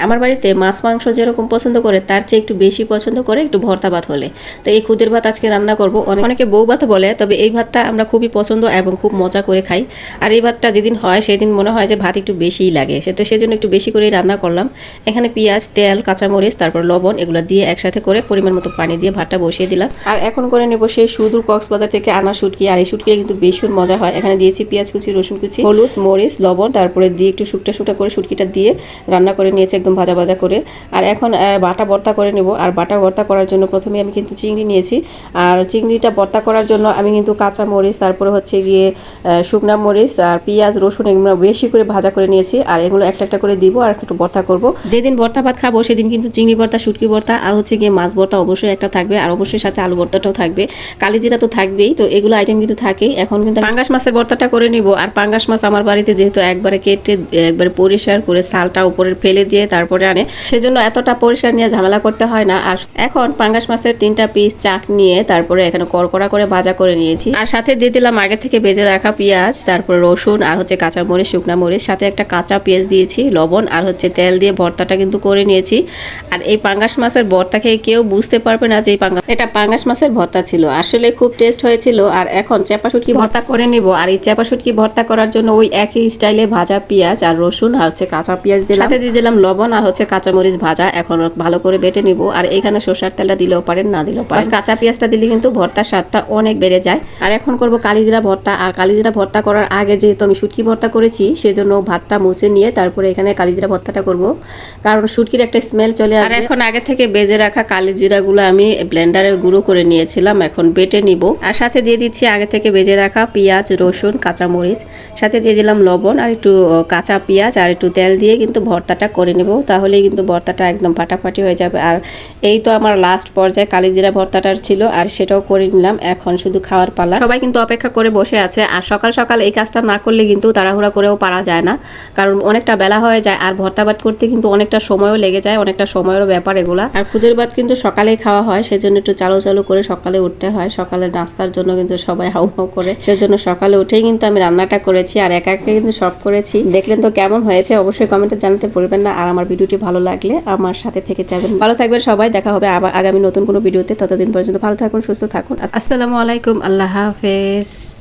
আমার বাড়িতে মাছ মাংস যেরকম পছন্দ করে তার চেয়ে একটু বেশি পছন্দ করে একটু ভর্তা ভাত হলে। তো এই খুদের ভাত আজকে রান্না করব। অনেকে বউ ভাত বলে, তবে এই ভাতটা আমরা খুবই পছন্দ এবং খুব মজা করে খাই। আর এই ভাতটা যেদিন হয় সেদিন মনে হয় যে ভাত একটু বেশিই লাগে, সেজন্য একটু বেশি করেই রান্না করলাম। এখানে পেঁয়াজ, তেল, কাঁচামরিচ, তারপর লবণ এগুলো দিয়ে একসাথে করে পরিমাণ মতো পানি দিয়ে ভাতটা বসিয়ে দিলাম। আর এখন করে নেব সেই সুদূর কক্সবাজার থেকে আনা শুটকি। আর এই শুটকি কিন্তু ভীষণ মজা হয়। এখানে দিয়েছি পেঁয়াজ কুচি, রসুন কুচি, হলুদ, মরিচ, লবণ, তারপরে দিয়ে একটু শুকটা করে শুটকিটা দিয়ে রান্না করে নিয়েছি একদম ভাজা ভাজা করে। আর এখন বাটা ভর্তা করে নেব। আর বাটা ভর্তা করার জন্য প্রথমে আমি কিন্তু চিংড়ি নিয়েছি। আর চিংড়িটা ভর্তা করার জন্য আমি কিন্তু কাঁচা মরিচ, তারপরে হচ্ছে গিয়ে শুকনা মরিচ আর পেঁয়াজ, রসুন এগুলো বেশি করে ভাজা করে নিয়েছি। আর এগুলো একটা একটা করে দিব আর একটু ভর্তা করব। যেদিন ভর্তা ভাত খাবো সেদিন কিন্তু চিংড়ি ভর্তা, শুটকি ভর্তা আর হচ্ছে গিয়ে মাছ ভর্তা অবশ্যই একটা থাকবে। আর অবশ্যই সাথে আলু ভর্তাটাও থাকবে, কালিজিরা তো থাকবেই। তো এগুলো আইটেম কিন্তু থাকেই। এখন কিন্তু পাঙ্গাস মাছের ভর্তাটা করে নিব। আর পাঙ্গাস মাছ আমার বাড়িতে যেহেতু একবারে কেটে একবারে পরিষ্কার করে সালটা উপরে ফেলে দিয়ে তারপরে আনে, সেজন্য এতটা পরিষ্কার নিয়ে ঝামেলা করতে হয় না। আর এখন পাঙ্গাস মাছের 3টা পিস চাক নিয়ে তারপরে এখানে করকড়া করে ভাজা করে নিয়েছি। আর সাথে দিয়ে দিলাম আগে থেকে ভেজে রাখা পেঁয়াজ, তারপর রসুন আর হচ্ছে কাঁচা মরিচ, শুকনা মরিচ, সাথে একটা কাঁচা পেঁয়াজ দিয়েছি, লবণ আর হচ্ছে তেল দিয়ে ভর্তাটা কিন্তু করে নিয়েছি। আর এই পাঙ্গাস মাছের ভর্তা খেয়ে কেউ বুঝতে পারবে না যে এটা পাঙ্গাস মাছের ভর্তা ছিল। আসলে খুব টেস্ট হয়েছিল। আর এখন চেপা শুটকি ভর্তা করে নিব। আর এই চেপা শুটকি ভর্তা করার জন্য ওই একই স্টাইলে ভাজা পেঁয়াজ আর রসুন আর হচ্ছে কাঁচা পেঁয়াজ দিলাম, সাথে দিয়ে দিলাম লবণ আর হচ্ছে কাঁচা মরিচ ভাজা। এখন ভালো করে বেটে নিব। আর এখানে সরষের তেলটা দিলেও পারেন, না দিলেও পারেন। কাঁচা পেঁয়াজটা দিলে কিন্তু ভর্তার স্বাদটা অনেক বেড়ে যায়। আর এখন করব কালিজিরা ভর্তা। আর কালিজিরা ভর্তা করার আগে যেহেতু আমি শুটকি ভর্তা করেছি সেজন্য ভাতটা মুছে নিয়ে তারপরে এখানে কালিজিরা ভর্তাটা করব, কারণ শুটকির একটা স্মেল চলে আসবে। আর এখন আগে থেকে বেজে রাখা কালিজিরাগুলো আমি ব্লেন্ডারে গুঁড়ো করে নিয়েছিলাম, এখন বেটে নিব। আর সাথে দিয়ে দিচ্ছি আগে থেকে বেজে রাখা পেঁয়াজ, রসুন, কাঁচা মরিচ, সাথে দিয়ে দিলাম লবণ আর একটু কাঁচা পেঁয়াজ আর একটু তেল দিয়ে কিন্তু ভর্তাটা করে নেব। তাহলেই কিন্তু ভর্তাটা একদম ফাটাফাটি হয়ে যাবে। আর এই তো আমার লাস্ট পর্যায়ে কালিজিরা ভর্তাটার ছিল, আর সেটাও করে নিলাম। এখন শুধু খাওয়ার পালা। সবাই কিন্তু অপেক্ষা করে বসে আছে। আর সকাল সকাল এই কাজটা না করলে কিন্তু তাড়াহুড়া করেও পারা যায় না, কারণ অনেকটা বেলা হয়ে যায়। আর ভর্তা ভাত করতে কিন্তু অনেকটা সময়ও লেগে যায়, অনেকটা সময়েরও ব্যাপার এগুলা। আর খুদের ভাত কিন্তু সকালেই খাওয়া হয়, সেজন্য একটু চালু করে সকালে উঠতে হয়। সকালে নাস্তার জন্য কিন্তু সবাই হাউ হাউ করে, সেজন্য সকালে উঠেই কিন্তু আমি রান্নাটা করেছি। আর একা একা কিন্তু সব করেছি। দেখলেন তো কেমন হয়েছে, অবশ্যই কমেন্টে জানাতে ভুলবেন না। আর আমার ভিডিওটি ভালো লাগলে আমার সাথে থেকে যাবেন। ভালো থাকবেন সবাই, দেখা হবে আবার আগামী নতুন কোনো ভিডিওতে। ততদিন পর্যন্ত ভালো থাকুন, সুস্থ থাকুন। আসসালামু আলাইকুম, আল্লাহ হাফেজ।